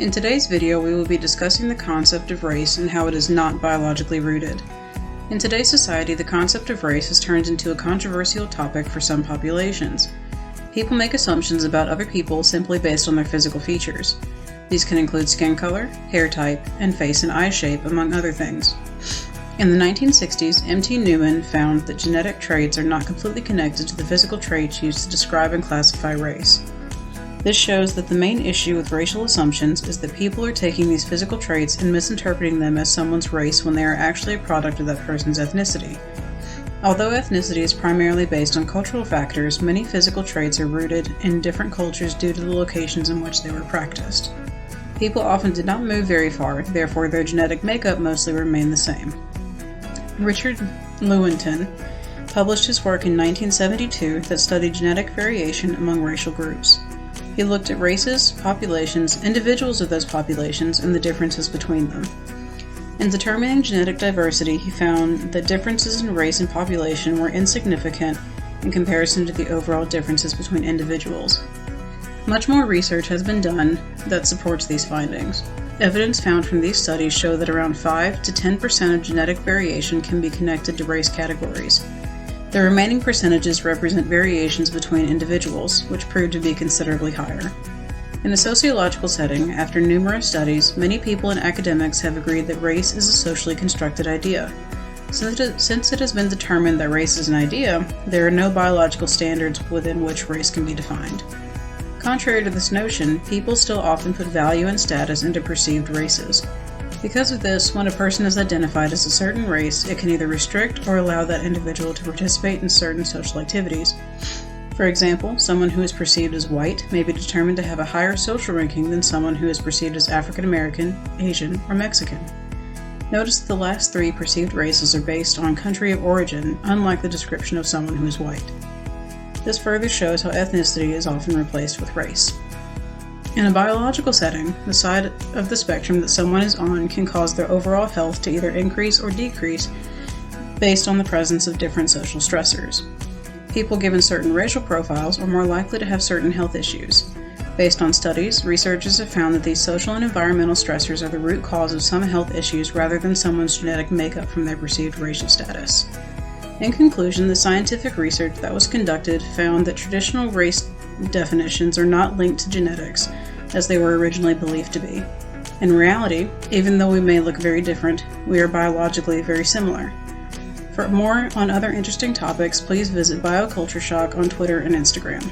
In today's video, we will be discussing the concept of race and how it is not biologically rooted. In today's society, the concept of race has turned into a controversial topic for some populations. People make assumptions about other people simply based on their physical features. These can include skin color, hair type, and face and eye shape, among other things. In the 1960s, M.T. Newman found that genetic traits are not completely connected to the physical traits used to describe and classify race. This shows that the main issue with racial assumptions is that people are taking these physical traits and misinterpreting them as someone's race when they are actually a product of that person's ethnicity. Although ethnicity is primarily based on cultural factors, many physical traits are rooted in different cultures due to the locations in which they were practiced. People often did not move very far, therefore their genetic makeup mostly remained the same. Richard Lewontin published his work in 1972 that studied genetic variation among racial groups. He looked at races, populations, individuals of those populations, and the differences between them. In determining genetic diversity, he found that differences in race and population were insignificant in comparison to the overall differences between individuals. Much more research has been done that supports these findings. Evidence found from these studies show that around 5 to 10% of genetic variation can be connected to race categories. The remaining percentages represent variations between individuals, which proved to be considerably higher. In a sociological setting, after numerous studies, many people and academics have agreed that race is a socially constructed idea. Since it has been determined that race is an idea, there are no biological standards within which race can be defined. Contrary to this notion, people still often put value and status into perceived races. Because of this, when a person is identified as a certain race, it can either restrict or allow that individual to participate in certain social activities. For example, someone who is perceived as white may be determined to have a higher social ranking than someone who is perceived as African American, Asian, or Mexican. Notice that the last three perceived races are based on country of origin, unlike the description of someone who is white. This further shows how ethnicity is often replaced with race. In a biological setting, the side of the spectrum that someone is on can cause their overall health to either increase or decrease based on the presence of different social stressors. People given certain racial profiles are more likely to have certain health issues. Based on studies, researchers have found that these social and environmental stressors are the root cause of some health issues rather than someone's genetic makeup from their perceived racial status. In conclusion, the scientific research that was conducted found that traditional race definitions are not linked to genetics, as they were originally believed to be. In reality, even though we may look very different, we are biologically very similar. For more on other interesting topics, please visit Biocultural on Twitter and Instagram.